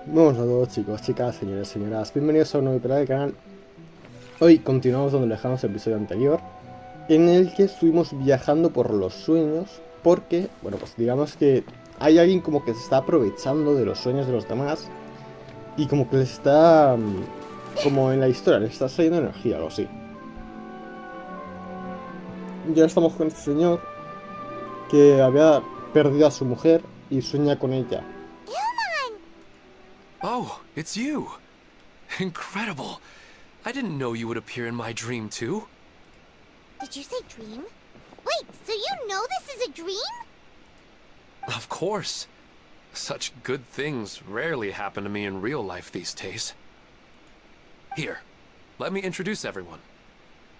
Buenos a todos chicos, chicas, señores, señoras, bienvenidos a un nuevo episodio del canal. Hoy continuamos donde dejamos el episodio anterior, en el que estuvimos viajando por los sueños, porque, bueno, pues digamos que hay alguien como que se está aprovechando de los sueños de los demás, y como que les está, como en la historia, les está saliendo energía o algo así. Ya estamos con este señor, que había perdido a su mujer y sueña con ella. Oh, it's you! Incredible! I didn't know you would appear in my dream, too. Did you say dream? Wait, so you know this is a dream? Of course. Such good things rarely happen to me in real life these days. Here, let me introduce everyone.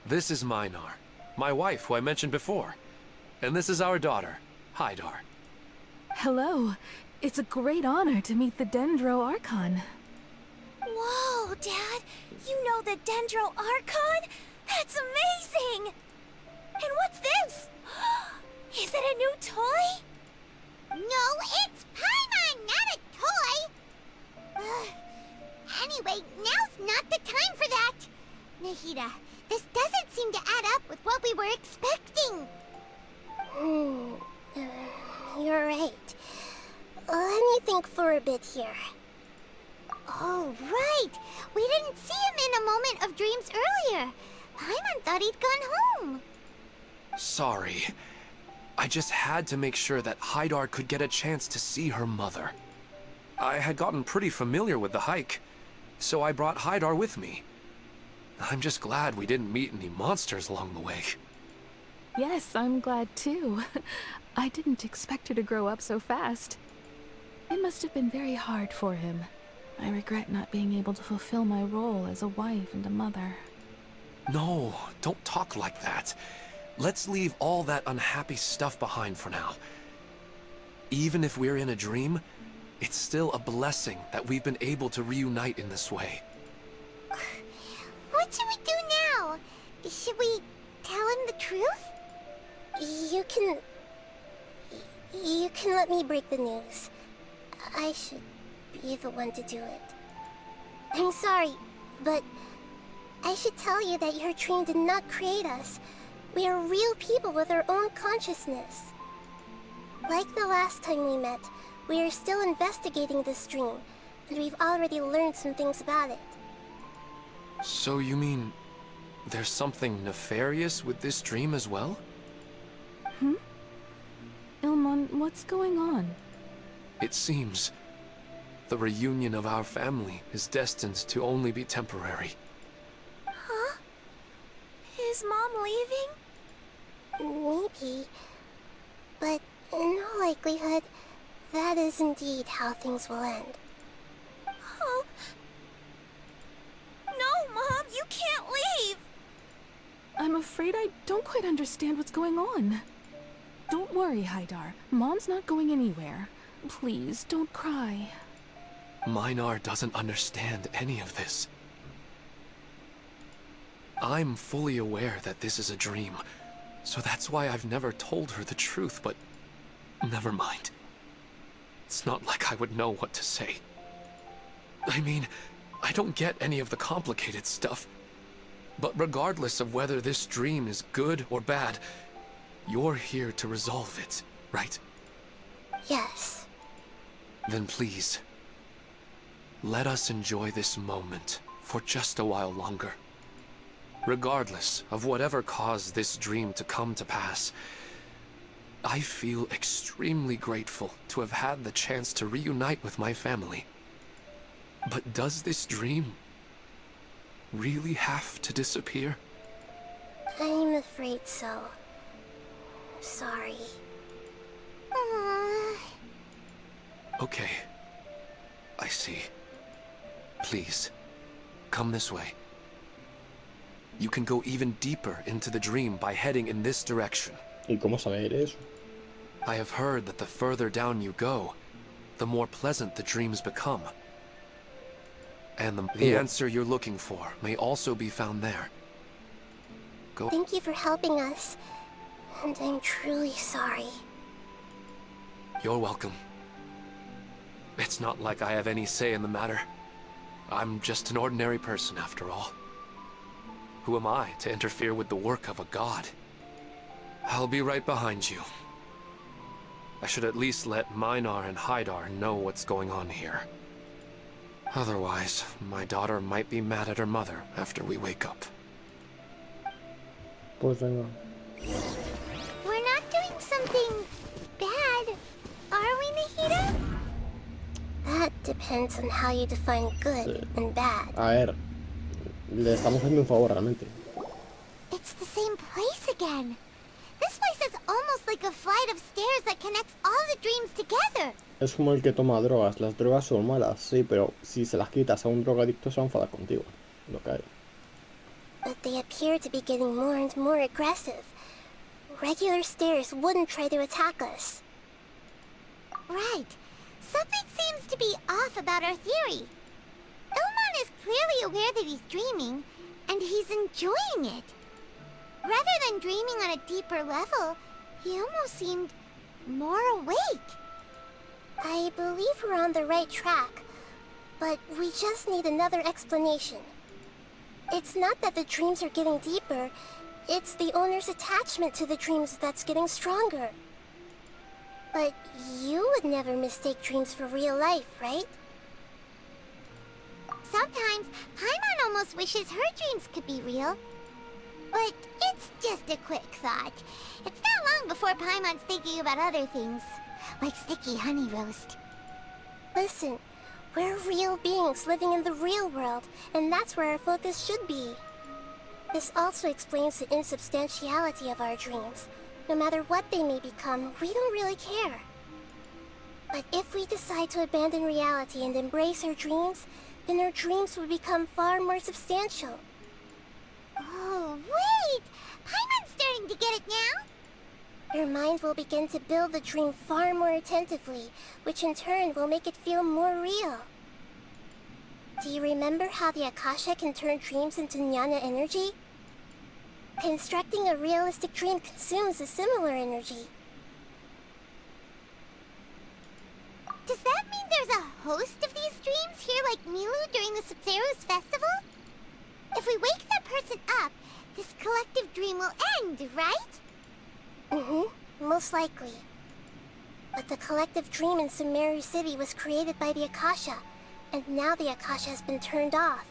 This is Mañana, my wife, who I mentioned before. And this is our daughter, Hydar. Hello. It's a great honor to meet the Dendro Archon. Whoa, Dad! You know the Dendro Archon? That's amazing! And what's this? Is it a new toy? No, it's Paimon, not a toy! Anyway, now's not the time for that! Nahida, this doesn't seem to add up with what we were expecting. You're right. Let me think for a bit here. Oh, right! We didn't see him in a moment of dreams earlier. Paimon thought he'd gone home. Sorry. I just had to make sure that Hydar could get a chance to see her mother. I had gotten pretty familiar with the hike, so I brought Hydar with me. I'm just glad we didn't meet any monsters along the way. Yes, I'm glad too. I didn't expect her to grow up so fast. It must have been very hard for him. I regret not being able to fulfill my role as a wife and a mother. No, don't talk like that. Let's leave all that unhappy stuff behind for now. Even if we're in a dream, it's still a blessing that we've been able to reunite in this way. What should we do now? Should we tell him the truth? You can let me break the news. I should be the one to do it. I'm sorry, but I should tell you that your dream did not create us. We are real people with our own consciousness. Like the last time we met, we are still investigating this dream, and we've already learned some things about it. So you mean there's something nefarious with this dream as well? Ilmon, what's going on? It seems the reunion of our family is destined to only be temporary. Huh? Is Mom leaving? Maybe, but in all likelihood, that is indeed how things will end. Oh. No, Mom, you can't leave! I'm afraid I don't quite understand what's going on. Don't worry, Hydar. Mom's not going anywhere. Please, don't cry. Mañana doesn't understand any of this. I'm fully aware that this is a dream, so that's why I've never told her the truth, but never mind. It's not like I would know what to say. I mean, I don't get any of the complicated stuff. But regardless of whether this dream is good or bad, you're here to resolve it, right? Yes. Then please, let us enjoy this moment for just a while longer. Regardless of whatever caused this dream to come to pass, I feel extremely grateful to have had the chance to reunite with my family. But does this dream really have to disappear? I'm afraid so. Sorry. Okay. I see. Please, come this way. You can go even deeper into the dream by heading in this direction. ¿Y cómo saber eso? I have heard that the further down you go, the more pleasant the dreams become. And the answer you're looking for may also be found there. Go. Thank you for helping us, and I'm truly sorry. You're welcome. It's not like I have any say in the matter. I'm just an ordinary person after all. Who am I to interfere with the work of a god? I'll be right behind you. I should at least let Minar and Haidar know what's going on here. Otherwise, my daughter might be mad at her mother after we wake up. Pues venga. We're not doing something bad, are we, Nahida? That depends on how you define good and bad. A ver, le estamos haciendo un favor realmente. It's the same place again. This place is almost like a flight of stairs that connects all the dreams together. Es como el que toma drogas. Las drogas son malas, sí, pero si se las quitas a un drogadicto se va a enfadar contigo. Lo que hay. But they appear to be getting more and more aggressive. Regular stairs wouldn't try to attack us. Right. Something seems to be off about our theory. Ilman is clearly aware that he's dreaming, and he's enjoying it. Rather than dreaming on a deeper level, he almost seemed more awake. I believe we're on the right track, but we just need another explanation. It's not that the dreams are getting deeper, it's the owner's attachment to the dreams that's getting stronger. But you would never mistake dreams for real life, right? Sometimes, Paimon almost wishes her dreams could be real. But it's just a quick thought. It's not long before Paimon's thinking about other things, like sticky honey roast. Listen, we're real beings living in the real world, and that's where our focus should be. This also explains the insubstantiality of our dreams. No matter what they may become, we don't really care. But if we decide to abandon reality and embrace our dreams, then our dreams would become far more substantial. Oh, wait! Paimon's starting to get it now? Your mind will begin to build the dream far more attentively, which in turn will make it feel more real. Do you remember how the Akasha can turn dreams into jnana energy? Constructing a realistic dream consumes a similar energy. Does that mean there's a host of these dreams here like Milu during the Subzero's festival? If we wake that person up, this collective dream will end, right? Mm-hmm, most likely. But the collective dream in Sumeru City was created by the Akasha, and now the Akasha has been turned off.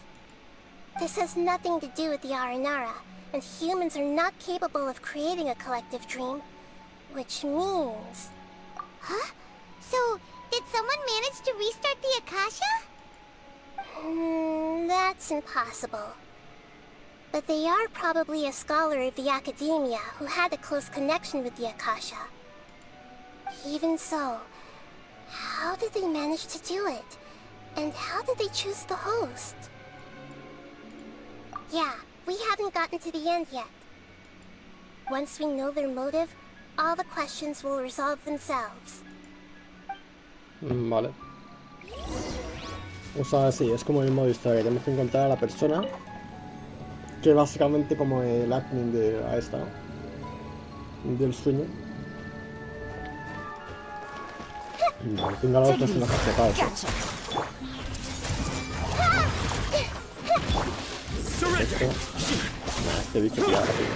This has nothing to do with the Aranara, and humans are not capable of creating a collective dream, which means... Huh? So, did someone manage to restart the Akasha? That's impossible. But they are probably a scholar of the Academia who had a close connection with the Akasha. Even so, how did they manage to do it? And how did they choose the host? Yeah, we haven't gotten to the end yet. Once we know their motive, all the questions will resolve themselves. Vale. O sea, sí, es como el modo historia. Tenemos que encontrar a la persona que básicamente como el admin de a esta, ¿no? Del sueño. Vale, tengo a los personajes tapados. Este bicho tira rápido.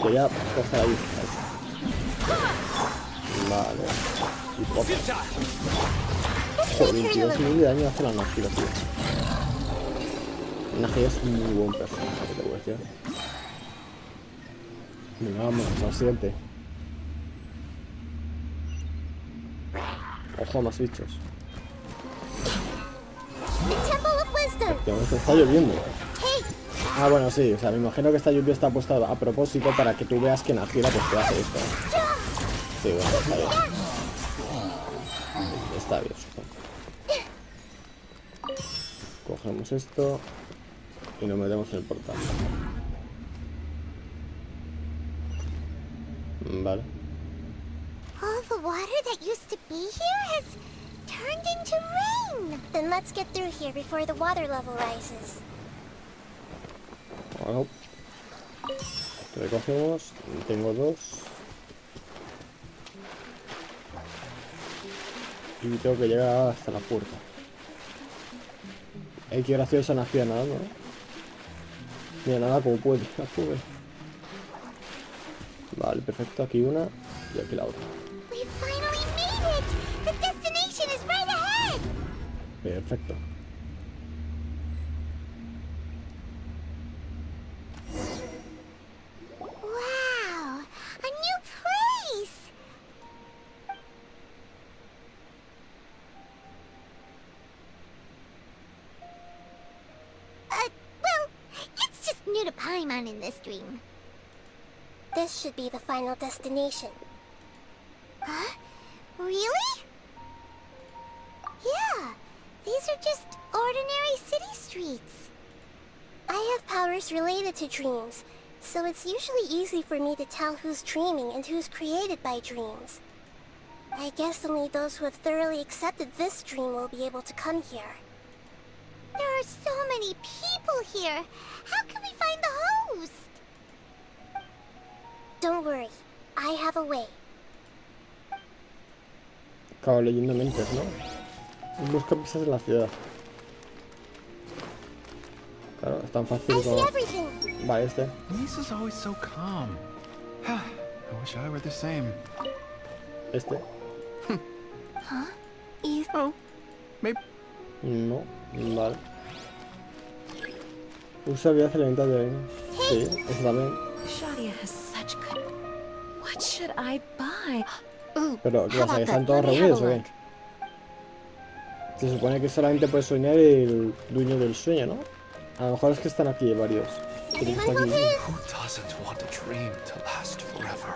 Voy a coger ahí. Vale. Y poco. Joder, 22.000 de daño hace la Nahida, tío. Nahida es un muy buen personaje, te voy a decir. Venga, vamos, al siguiente. Ojo, más bichos. Efectivamente, está lloviendo. Ah, bueno, sí, o sea, me imagino que esta lluvia está puesta a propósito para que tú veas que Nahida pues te hace esto. Sí, bueno, está bien. Está bien, supongo. Cogemos esto y nos metemos en el portal. Vale. All the water that used to be here has turned into rain. Then let's get through here before the water level rises. Bueno. Recogemos. Tengo dos. Y tengo que llegar hasta la puerta. Qué graciosa Nahida nadando, ¿no? Mira, nada como puede, la pobre. Vale, perfecto. Aquí una y aquí la otra. We finally made it! The destination is right ahead! Perfecto. Wow! A new place! Well, it's just new to Paimon in this dream. This should be the final destination. Huh? Really? Yeah, these are just ordinary city streets. I have powers related to dreams, so it's usually easy for me to tell who's dreaming and who's created by dreams. I guess only those who have thoroughly accepted this dream will be able to come here. There are so many people here. How can we find the host? Don't worry, I have a way. Acabo leyendo mentes, ¿no? Busca pistas en la ciudad. Claro, es tan fácil I see como... everything. Vale, este. Lisa's always so calm. I wish I were the same. Este. Huh? You... Oh, maybe. No. Vale. Usa habilidad elemental de... Sí, eso también. Shadia has such good... What should I buy? Ooh, Pero, ¿qué how pasa? ¿Que about están that? todos Let me have a reunidos o qué? look. Se supone que solamente puede soñar el dueño del sueño, ¿no? A lo mejor es que están aquí varios. Everyone okay? Who doesn't want a dream to last forever?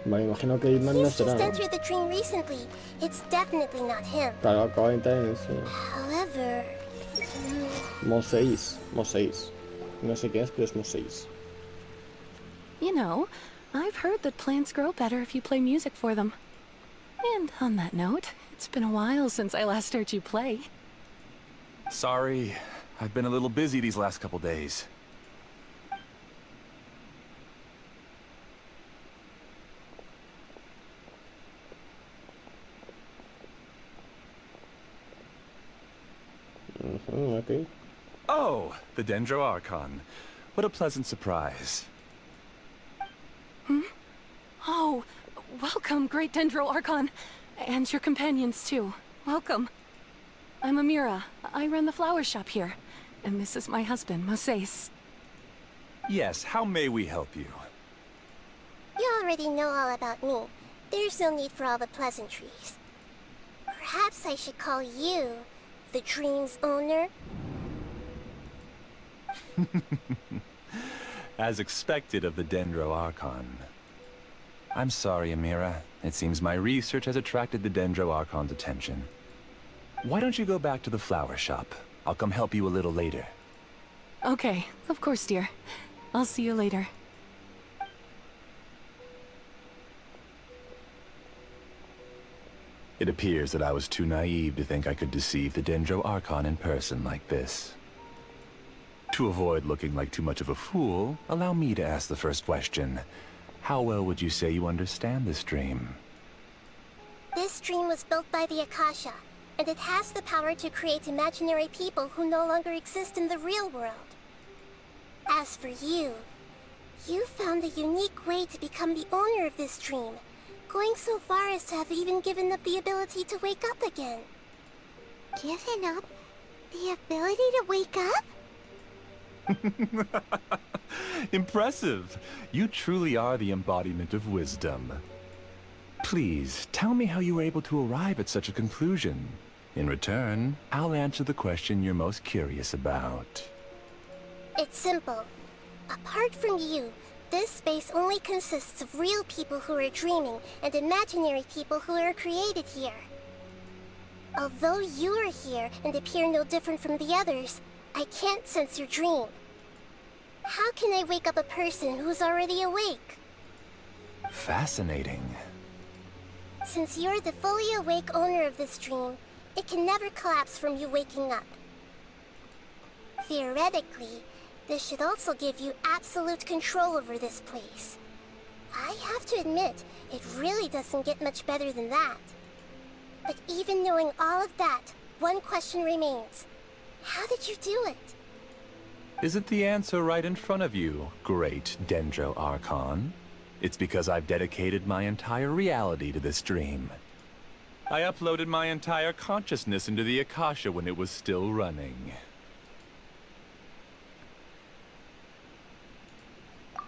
Vale, imagino que Hitman no He's será, just ¿no? entered the dream recently. It's definitely not him. Claro, acaba de entrar en el sueño. However... Moseis. No sé qué es, pero es Moseis. You know, I've heard that plants grow better if you play music for them. And on that note, it's been a while since I last heard you play. Sorry, I've been a little busy these last couple days. Ok. Oh, the Dendro Archon. What a pleasant surprise. Oh, welcome, Great Dendro Archon. And your companions, too. Welcome. I'm Amira. I run the flower shop here. And this is my husband, Moses. Yes, how may we help you? You already know all about me. There's no need for all the pleasantries. Perhaps I should call you the dream's owner? As expected of the Dendro Archon. I'm sorry, Amira. It seems my research has attracted the Dendro Archon's attention. Why don't you go back to the flower shop? I'll come help you a little later. Okay, of course, dear. I'll see you later. It appears that I was too naive to think I could deceive the Dendro Archon in person like this. To avoid looking like too much of a fool, allow me to ask the first question. How well would you say you understand this dream? This dream was built by the Akasha, and it has the power to create imaginary people who no longer exist in the real world. As for you, you found a unique way to become the owner of this dream, going so far as to have even given up the ability to wake up again. Given up the ability to wake up? Impressive! You truly are the embodiment of wisdom. Please, tell me how you were able to arrive at such a conclusion. In return, I'll answer the question you're most curious about. It's simple. Apart from you, this space only consists of real people who are dreaming and imaginary people who are created here. Although you are here and appear no different from the others, I can't sense your dream. How can I wake up a person who's already awake? Fascinating. Since you're the fully awake owner of this dream, it can never collapse from you waking up. Theoretically, this should also give you absolute control over this place. I have to admit, it really doesn't get much better than that. But even knowing all of that, one question remains. How did you do it? Isn't the answer right in front of you, great Dendro Archon? It's because I've dedicated my entire reality to this dream. I uploaded my entire consciousness into the Akasha when it was still running.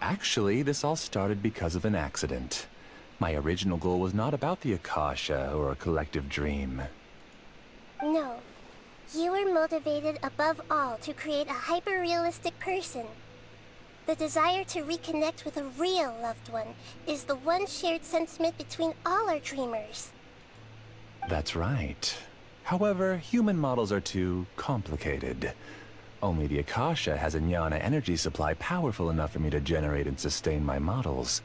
Actually, this all started because of an accident. My original goal was not about the Akasha or a collective dream. No. You were motivated above all to create a hyper-realistic person. The desire to reconnect with a real loved one is the one shared sentiment between all our dreamers. That's right. However, human models are too complicated. Only the Akasha has a jnana energy supply powerful enough for me to generate and sustain my models.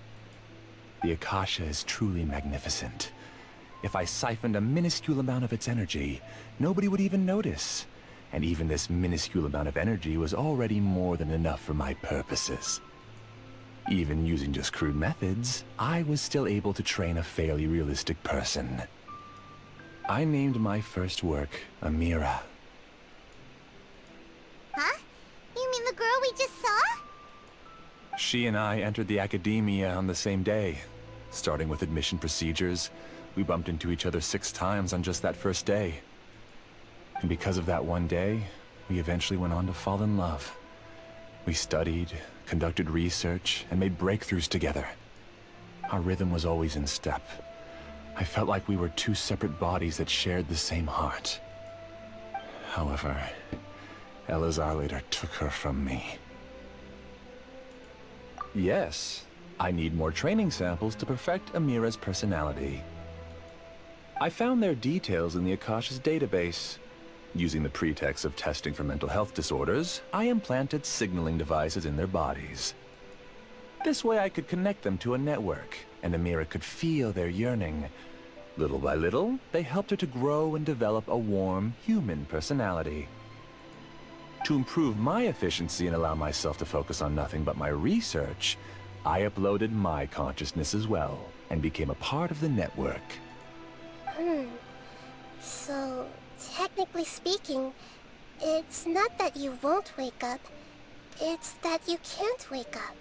The Akasha is truly magnificent. If I siphoned a minuscule amount of its energy, nobody would even notice. And even this minuscule amount of energy was already more than enough for my purposes. Even using just crude methods, I was still able to train a fairly realistic person. I named my first work Amira. Huh? You mean the girl we just saw? She and I entered the academia on the same day. Starting with admission procedures, we bumped into each other 6 times on just that first day. And because of that one day, we eventually went on to fall in love. We studied, conducted research, and made breakthroughs together. Our rhythm was always in step. I felt like we were 2 separate bodies that shared the same heart. However, Elazar later took her from me. Yes, I need more training samples to perfect Amira's personality. I found their details in the Akasha's database. Using the pretext of testing for mental health disorders, I implanted signaling devices in their bodies. This way I could connect them to a network, and Amira could feel their yearning. Little by little, they helped her to grow and develop a warm, human personality. To improve my efficiency and allow myself to focus on nothing but my research, I uploaded my consciousness as well, and became a part of the network. So, technically speaking, it's not that you won't wake up, it's that you can't wake up.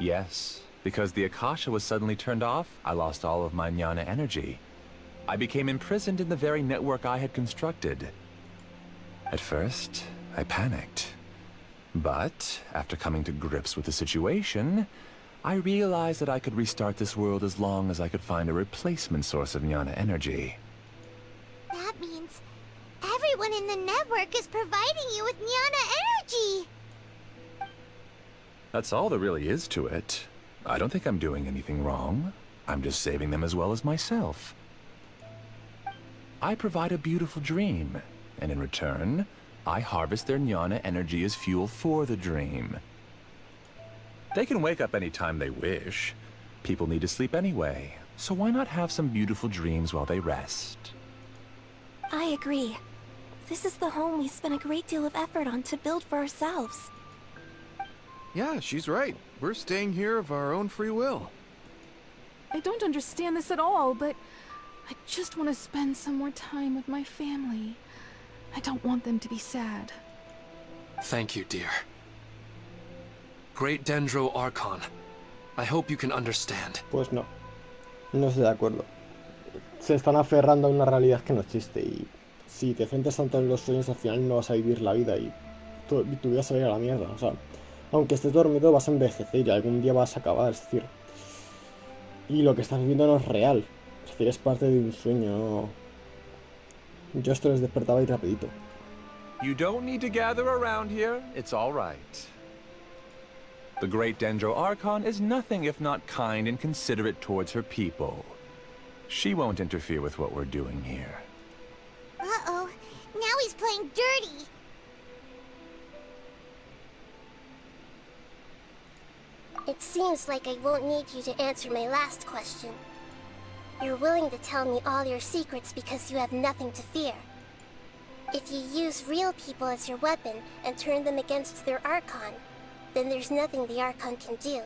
Yes, because the Akasha was suddenly turned off, I lost all of my jnana energy. I became imprisoned in the very network I had constructed. At first, I panicked. But, after coming to grips with the situation, I realized that I could restart this world as long as I could find a replacement source of jnana energy. That means everyone in the network is providing you with jnana energy! That's all there really is to it. I don't think I'm doing anything wrong. I'm just saving them as well as myself. I provide a beautiful dream, and in return, I harvest their jnana energy as fuel for the dream. They can wake up any time they wish. People need to sleep anyway, so why not have some beautiful dreams while they rest? I agree. This is the home we spent a great deal of effort on to build for ourselves. Yeah, she's right. We're staying here of our own free will. I don't understand this at all, but I just want to spend some more time with my family. I don't want them to be sad. Thank you, dear. Great Dendro Archon, I hope you can understand. Pues no. No estoy de acuerdo. Se están aferrando a una realidad que no existe y si te centras tanto en los sueños al final no vas a vivir la vida y tu vida se va a ir a la mierda. O sea, aunque estés dormido vas a envejecer y algún día vas a acabar, es decir. Y lo que estás viviendo no es real. Es decir, es parte de un sueño. No. Yo esto les despertaba y rapidito. You don't need to gather around here. It's all right. The great Dendro Archon is nothing if not kind and considerate towards her people. She won't interfere with what we're doing here. Uh-oh, now he's playing dirty! It seems like I won't need you to answer my last question. You're willing to tell me all your secrets because you have nothing to fear. If you use real people as your weapon and turn them against their Archon, then there's nothing the Archon can do.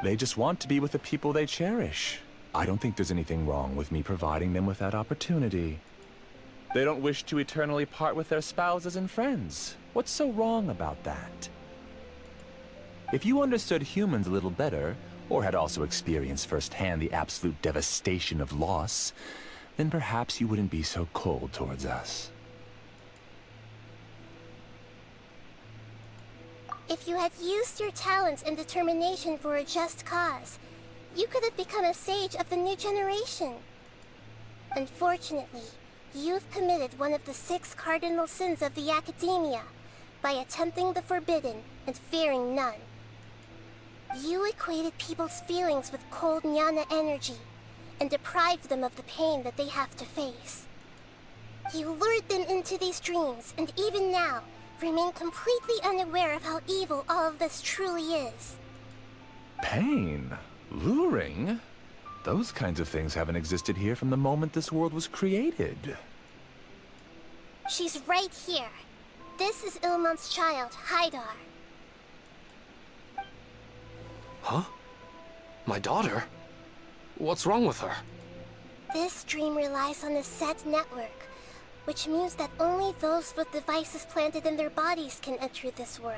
They just want to be with the people they cherish. I don't think there's anything wrong with me providing them with that opportunity. They don't wish to eternally part with their spouses and friends. What's so wrong about that? If you understood humans a little better, or had also experienced firsthand the absolute devastation of loss, then perhaps you wouldn't be so cold towards us. If you had used your talents and determination for a just cause, you could have become a sage of the new generation. Unfortunately, you've committed one of the 6 cardinal sins of the Academia by attempting the forbidden and fearing none. You equated people's feelings with cold Mañana energy and deprived them of the pain that they have to face. You lured them into these dreams, and even now, remain completely unaware of how evil all of this truly is. Pain? Luring? Those kinds of things haven't existed here from the moment this world was created. She's right here. This is Ilmon's child, Haidar. Huh? My daughter? What's wrong with her? This dream relies on a set network, which means that only those with devices planted in their bodies can enter this world.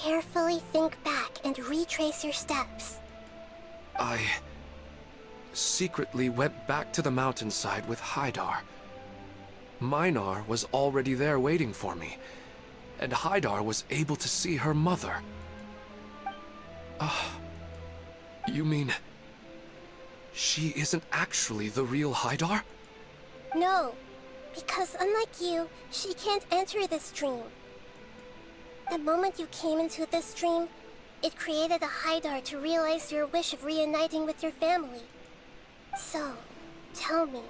Carefully think back and retrace your steps. I secretly went back to the mountainside with Haidar. Minar was already there waiting for me, and Haidar was able to see her mother. You mean she isn't actually the real Haidar? No, because unlike you, she can't enter this dream. The moment you came into this dream, it created a Haidar to realize your wish of reuniting with your family. So, tell me,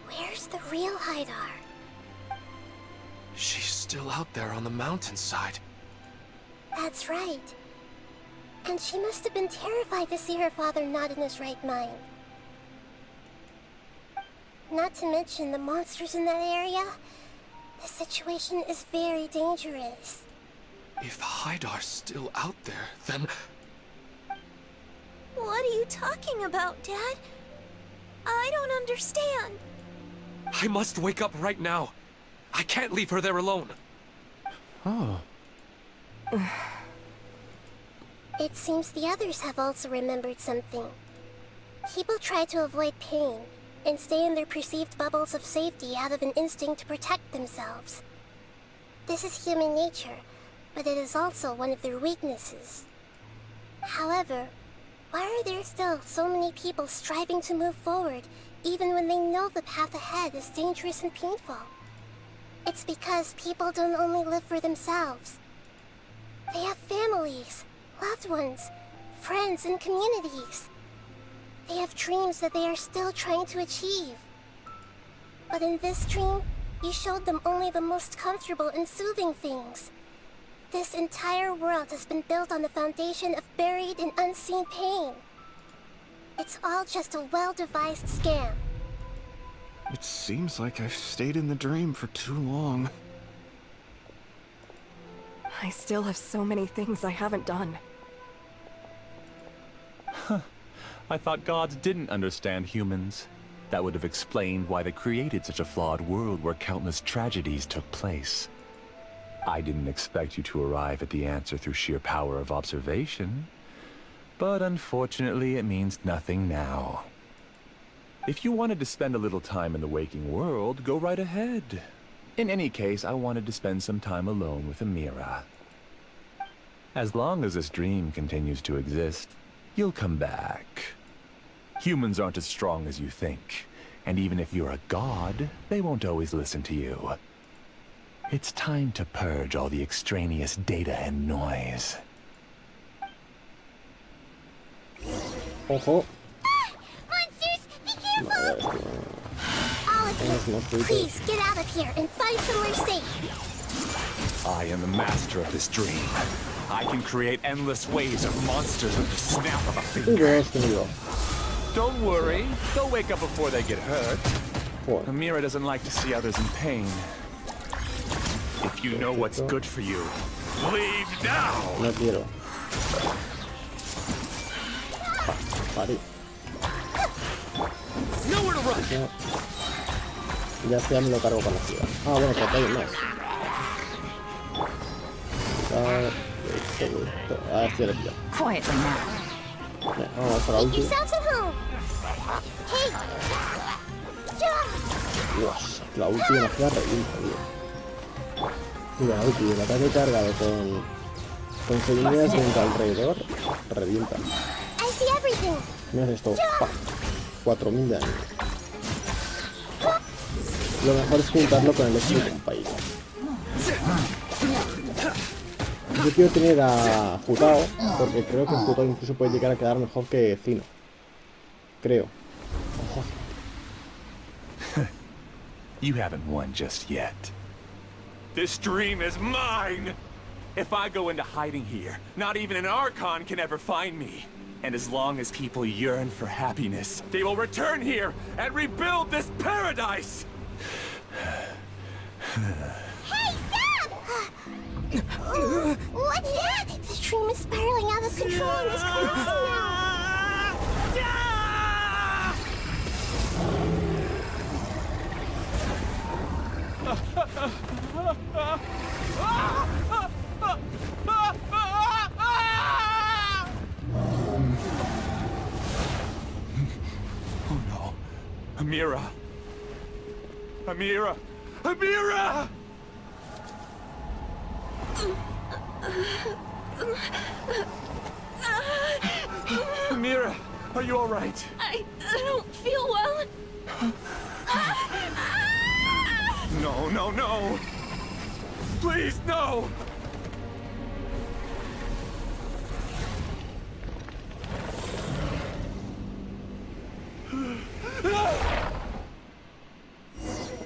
where's the real Haidar? She's still out there on the mountainside. That's right. And she must have been terrified to see her father not in his right mind. Not to mention the monsters in that area. The situation is very dangerous. If Haidar's still out there, then... What are you talking about, Dad? I don't understand. I must wake up right now. I can't leave her there alone. Oh. It seems the others have also remembered something. People try to avoid pain and stay in their perceived bubbles of safety out of an instinct to protect themselves. This is human nature, but it is also one of their weaknesses. However, why are there still so many people striving to move forward even when they know the path ahead is dangerous and painful? It's because people don't only live for themselves. They have families, loved ones, friends, and communities. They have dreams that they are still trying to achieve. But in this dream, you showed them only the most comfortable and soothing things. This entire world has been built on the foundation of buried and unseen pain. It's all just a well-devised scam. It seems like I've stayed in the dream for too long. I still have so many things I haven't done. I thought gods didn't understand humans. That would have explained why they created such a flawed world where countless tragedies took place. I didn't expect you to arrive at the answer through sheer power of observation. But unfortunately, it means nothing now. If you wanted to spend a little time in the waking world, go right ahead. In any case, I wanted to spend some time alone with Amira. As long as this dream continues to exist, you'll come back. Humans aren't as strong as you think, and even if you're a god, they won't always listen to you. It's time to purge all the extraneous data and noise. Ojo. Monsters, be careful! All of That's you, not pretty please get out of here and find somewhere safe. I am the master of this dream. I can create endless waves of monsters with the snap of a finger. Don't worry, they'll wake up before they get hurt. What? Amira doesn't like to see others in pain. If you know what's good for you, leave now! No quiero. parí. Nowhere to run. Ya sea me lo cargo con la ciudad. Ah, bueno, pero hay más. Ah, este ya lo he pillado. Quietly now. Bien, vamos a la Make ulti. yourselves at home. Hey. Dios, la ulti de Nahida revienta, tío. Mira, la ulti del ataque cargado con semillas dentro alrededor revienta. I see everything. Mira esto, ¡pam! 4000 de daño. Lo mejor es juntarlo con el éxito con País. Yo quiero tener a Jutao, porque creo que Jutao incluso puede llegar a quedar mejor que Zino. Creo. Ojo. You haven't won just yet. This dream is mine! If I go into hiding here, not even an Archon can ever find me. And as long as people yearn for happiness, they will return here and rebuild this paradise! Hey, stop! What's that? This dream is spiraling out of control and is collapsing now. Oh no. Amira! Amira! Amira! Amira, are you all right? I don't feel well. No, no, no! Please, no!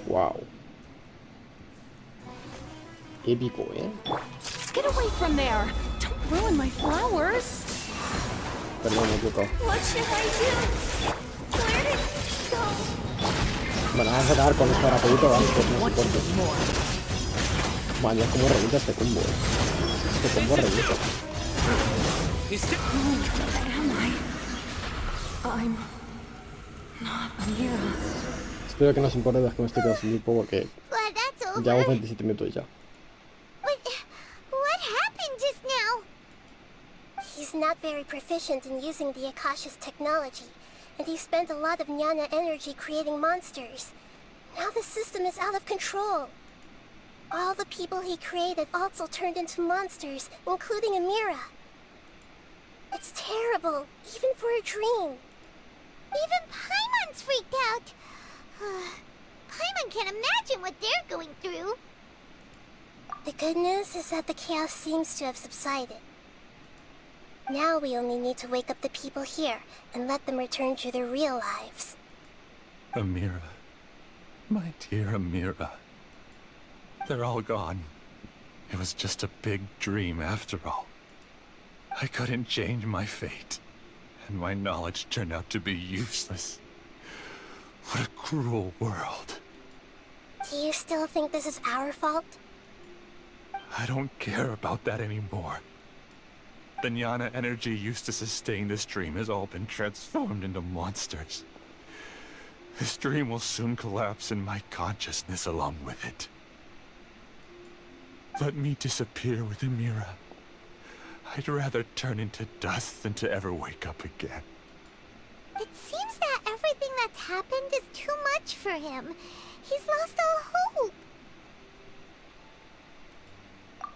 Wow. Épico, ¿eh? Get away from there. Don't ruin my flowers. Perdón, me he equivocado. What should I do? Where did he go? Bueno, vamos a acabar con esto rapidito, vamos, pues no soporto. Vaya, cómo revienta este combo, Este combo revienta. I'm not Amira. Espero que no os importe que me estoy quedando sin tiempo porque Well, that's over. llevamos 27 minutos ya. What happened just now? He's not very proficient in using the Akasha's technology, and he spent a lot of Jnana energy creating monsters. Now the system is out of control. All the people he created also turned into monsters, including Amira. It's terrible, even for a dream. Even Paimon's freaked out. Paimon can't imagine what they're going through. The good news is that the chaos seems to have subsided. Now we only need to wake up the people here and let them return to their real lives. Amira. My dear Amira. They're all gone. It was just a big dream after all. I couldn't change my fate, and my knowledge turned out to be useless. What a cruel world. Do you still think this is our fault? I don't care about that anymore. The Jnana energy used to sustain this dream has all been transformed into monsters. This dream will soon collapse and my consciousness along with it. Let me disappear with Amira. I'd rather turn into dust than to ever wake up again. It seems that everything that's happened is too much for him. He's lost all hope.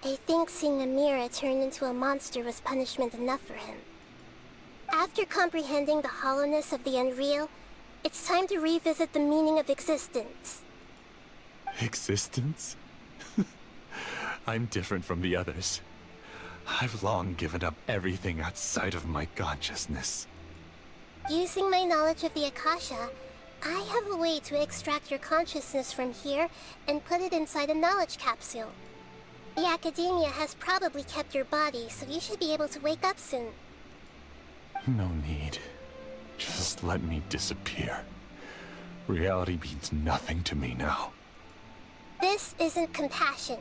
I think seeing Amira turn into a monster was punishment enough for him. After comprehending the hollowness of the unreal, it's time to revisit the meaning of existence. Existence? I'm different from the others. I've long given up everything outside of my consciousness. Using my knowledge of the Akasha, I have a way to extract your consciousness from here and put it inside a knowledge capsule. The Academia has probably kept your body, so you should be able to wake up soon. No need. Just let me disappear. Reality means nothing to me now. This isn't compassion.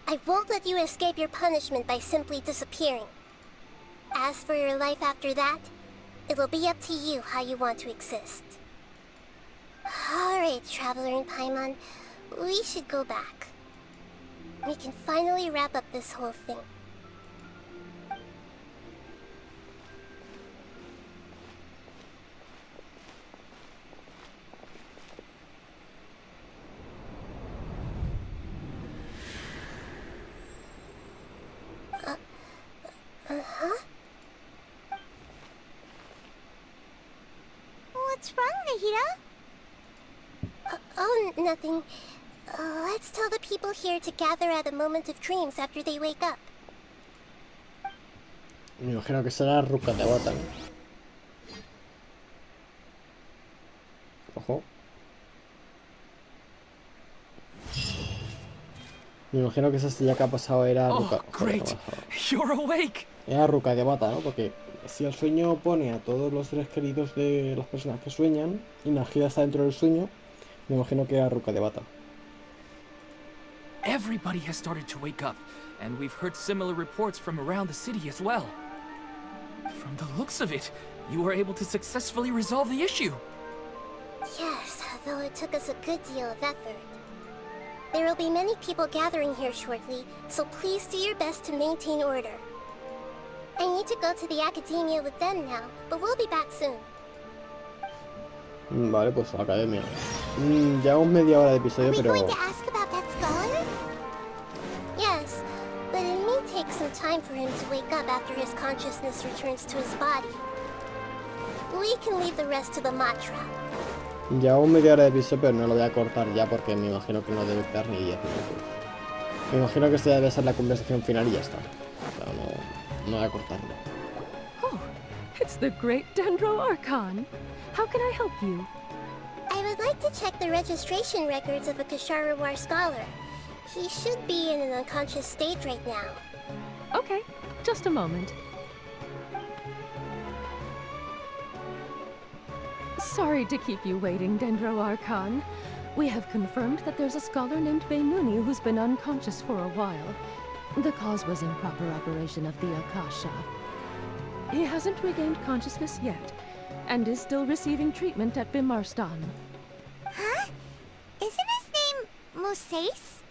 I won't let you escape your punishment by simply disappearing. As for your life after that, It'll be up to you how you want to exist. Alright, Traveler and Paimon, we should go back. We can finally wrap up this whole thing. What's wrong, Nahida? Oh, nothing. Let's tell the people here to gather at a moment of dreams after they wake up. Me imagino que será Ruka de Bata, ¿no? Ojo. Me imagino que esa estrella que ha pasado era Ruka. Oh, great! You're awake! Era Ruka de Bata, ¿no? Porque si el sueño pone a todos los seres queridos de las personas que sueñan y Nahida está dentro del sueño, me imagino que era Ruka de Bata. Everybody has started to wake up, and we've heard similar reports from around the city as well. From the looks of it, you were able to successfully resolve the issue. Yes, though it took us a good deal of effort. There will be many people gathering here shortly, so please do your best to maintain order. I need to go to the academia with them now, but we'll be back soon. Vale, pues academia. Llevamos media hora de episodio, Are we pero... going to ask about that scholar? Yes, but it may take some time for him to wake up after his consciousness returns to his body. We can leave the rest to the mantra. Llevamos media hora de episodio, pero no lo voy a cortar ya porque me imagino que no debe quedar ni 10 minutos. Me imagino que esta debe ser la conversación final y ya está. O sea, no voy a cortarlo. Oh, it's the great Dendro Archon. How can I help you? I would like to check the registration records of a Kasharawar scholar. He should be in an unconscious state right now. Okay, just a moment. Sorry to keep you waiting, Dendro Archon. We have confirmed that there's a scholar named Beinuni who's been unconscious for a while. The cause was improper operation of the Akasha. He hasn't regained consciousness yet, and is still receiving treatment at Bimarstan. Huh? Isn't his name Moses?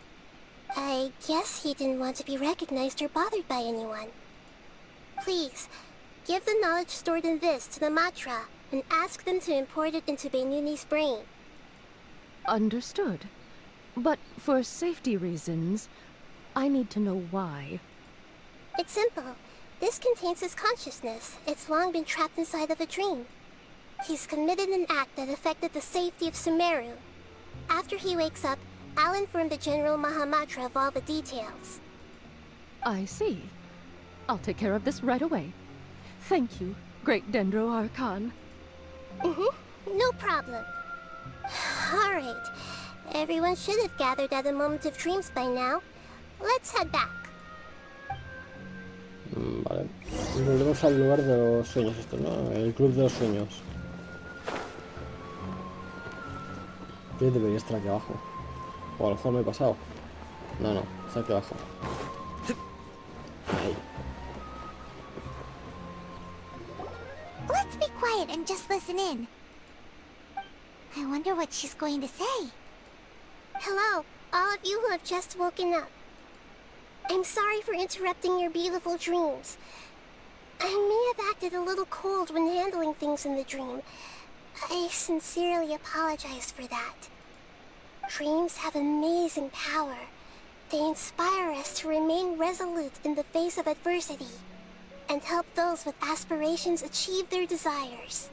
I guess he didn't want to be recognized or bothered by anyone. Please, give the knowledge stored in this to the Matra, and ask them to import it into Beinuni's brain. Understood. But for safety reasons, I need to know why. It's simple. This contains his consciousness. It's long been trapped inside of a dream. He's committed an act that affected the safety of Sumeru. After he wakes up, I'll inform the General Mahamatra of all the details. I see. I'll take care of this right away. Thank you, great Dendro Archon. No problem. Alright. Everyone should have gathered at a moment of dreams by now. Let's head back. Vale. Volvemos al lugar de los sueños, esto, ¿no? El club de los sueños. ¿Qué debería estar aquí abajo? O a lo mejor me he pasado. No, está aquí abajo. Ahí. Let's be quiet and just listen in. I wonder what she's going to say. Hello, all of you who have just woken up. I'm sorry for interrupting your beautiful dreams. I may have acted a little cold when handling things in the dream. I sincerely apologize for that. Dreams have amazing power. They inspire us to remain resolute in the face of adversity, and help those with aspirations achieve their desires.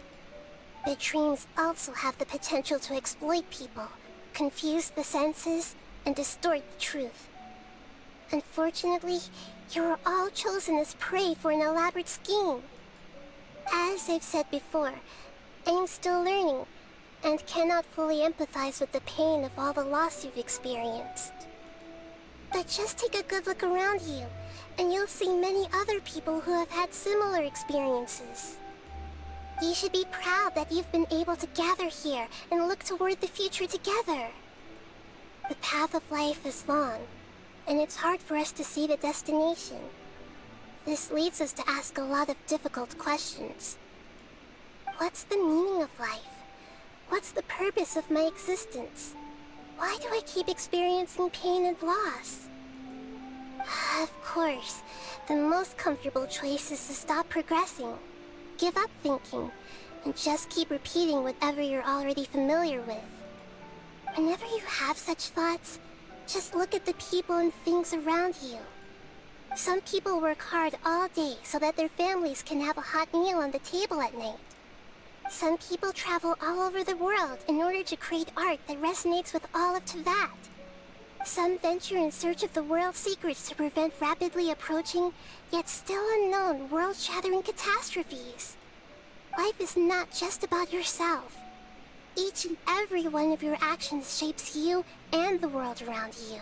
But dreams also have the potential to exploit people, confuse the senses, and distort the truth. Unfortunately, you are all chosen as prey for an elaborate scheme. As I've said before, I am still learning, and cannot fully empathize with the pain of all the loss you've experienced. But just take a good look around you, and you'll see many other people who have had similar experiences. You should be proud that you've been able to gather here and look toward the future together. The path of life is long, and it's hard for us to see the destination. This leads us to ask a lot of difficult questions. What's the meaning of life? What's the purpose of my existence? Why do I keep experiencing pain and loss? Of course, the most comfortable choice is to stop progressing, give up thinking, and just keep repeating whatever you're already familiar with. Whenever you have such thoughts, just look at the people and things around you. Some people work hard all day so that their families can have a hot meal on the table at night. Some people travel all over the world in order to create art that resonates with all of Teyvat. Some venture in search of the world's secrets to prevent rapidly approaching, yet still unknown, world-shattering catastrophes. Life is not just about yourself. Each and every one of your actions shapes you and the world around you.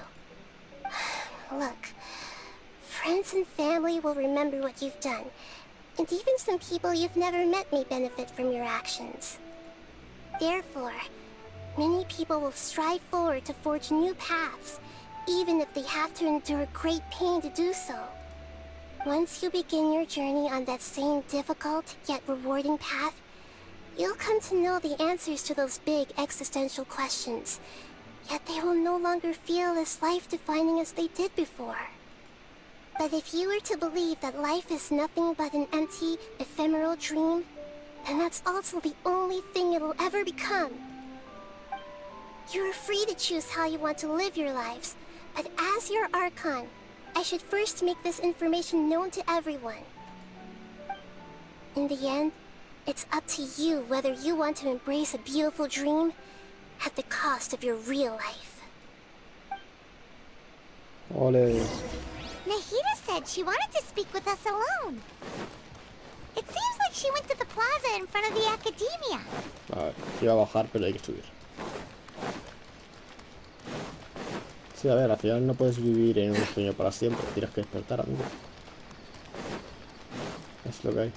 Look, friends and family will remember what you've done, and even some people you've never met may benefit from your actions. Therefore, many people will strive forward to forge new paths, even if they have to endure great pain to do so. Once you begin your journey on that same difficult yet rewarding path, you'll come to know the answers to those big existential questions, yet they will no longer feel as life-defining as they did before. But if you were to believe that life is nothing but an empty, ephemeral dream, then that's also the only thing it'll ever become. You're free to choose how you want to live your lives, but as your Archon, I should first make this information known to everyone. In the end, it's up to you whether you want to embrace a beautiful dream at the cost of your real life. Ole. Nahida said she wanted to speak with us alone. It seems like she went to the plaza in front of the academia. A ver, iba a bajar, pero hay que subir. Sí, a ver, al final no puedes vivir en un sueño para siempre. Tienes que despertar, amigo. Es lo que hay.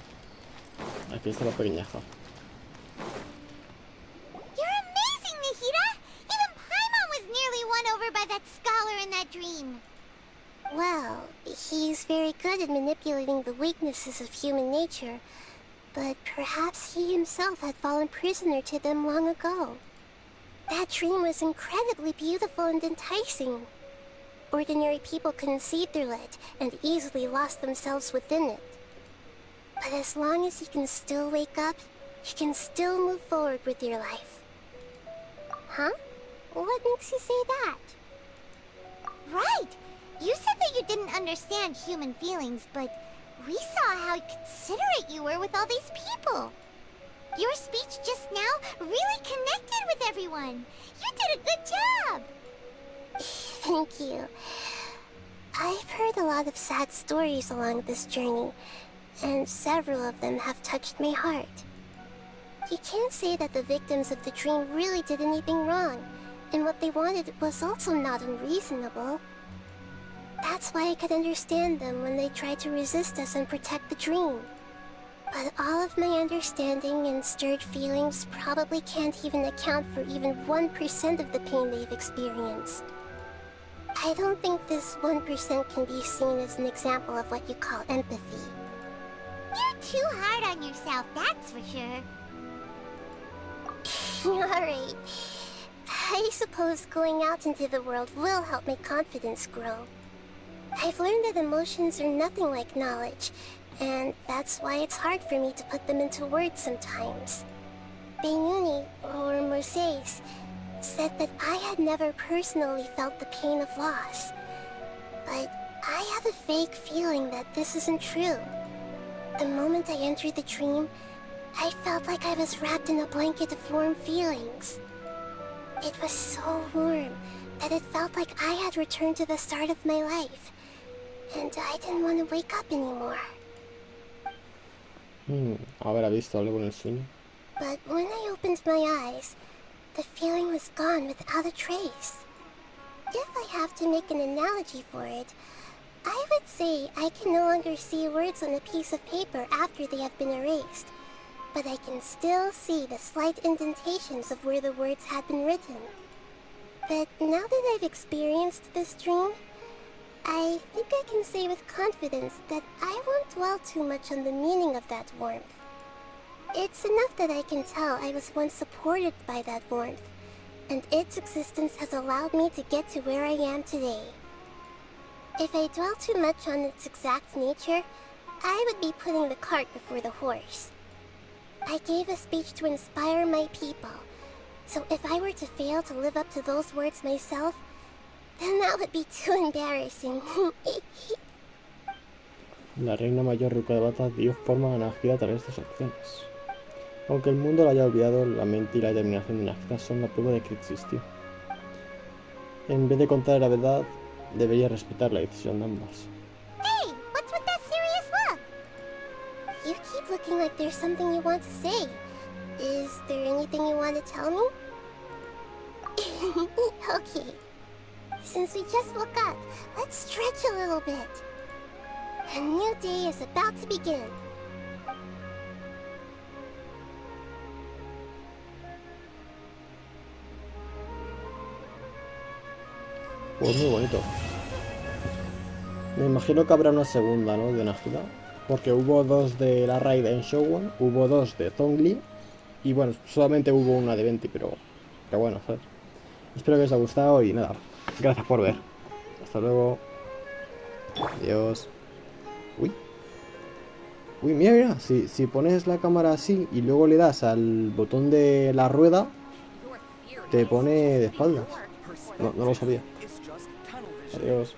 Aquí está la pequeñaja. You're amazing, Nahida! Even Paimon was nearly won over by that scholar in that dream. Well, he's very good at manipulating the weaknesses of human nature, but perhaps he himself had fallen prisoner to them long ago. That dream was incredibly beautiful and enticing. Ordinary people couldn't see through it and easily lost themselves within it. But as long as you can still wake up, you can still move forward with your life. Huh? What makes you say that? Right! You said that you didn't understand human feelings, but we saw how considerate you were with all these people. Your speech just now really connected with everyone. You did a good job. Thank you. I've heard a lot of sad stories along this journey, and several of them have touched my heart. You can't say that the victims of the dream really did anything wrong, and what they wanted was also not unreasonable. That's why I could understand them when they tried to resist us and protect the dream. But all of my understanding and stirred feelings probably can't even account for even 1% of the pain they've experienced. I don't think this 1% can be seen as an example of what you call empathy. You're too hard on yourself, that's for sure. Alright. I suppose going out into the world will help my confidence grow. I've learned that emotions are nothing like knowledge, and that's why it's hard for me to put them into words sometimes. Beinuni, or Moses, said that I had never personally felt the pain of loss. But I have a vague feeling that this isn't true. The moment I entered the dream, I felt like I was wrapped in a blanket of warm feelings. It was so warm that it felt like I had returned to the start of my life, and I didn't want to wake up anymore. ¿Habrá visto algo en el sueño? But when I opened my eyes, the feeling was gone without a trace. If I have to make an analogy for it, I would say I can no longer see words on a piece of paper after they have been erased, but I can still see the slight indentations of where the words had been written. But now that I've experienced this dream, I think I can say with confidence that I won't dwell too much on the meaning of that warmth. It's enough that I can tell I was once supported by that warmth, and its existence has allowed me to get to where I am today. If I dwell too much on its exact nature, I would be putting the cart before the horse. I gave a speech to inspire my people, so if I were to fail to live up to those words myself, then that would be too embarrassing. La reina mayor Ruka de Bata dio forma a Nahida a través de sus acciones. Aunque el mundo lo haya olvidado, la mente y la determinación de Nahida son la prueba de que existió. En vez de contar la verdad, debería respetar la decisión de ambas. Hey, what's with that serious look? You keep looking like there's something you want to say. Is there anything you want to tell me? Okay. Since we just woke up, let's stretch a little bit. A new day is about to begin. Pues muy bonito. Me imagino que habrá una segunda, ¿no? De Nahida. Porque hubo dos de la raid en Shogun, hubo dos de Zhongli. Y bueno, solamente hubo una de 20, pero bueno, ¿sabes? Espero que os haya gustado y nada. Gracias por ver. Hasta luego. Adiós. Uy. Uy, mira, mira. Si pones la cámara así y luego le das al botón de la rueda, te pone de espaldas. No lo sabía. Adiós.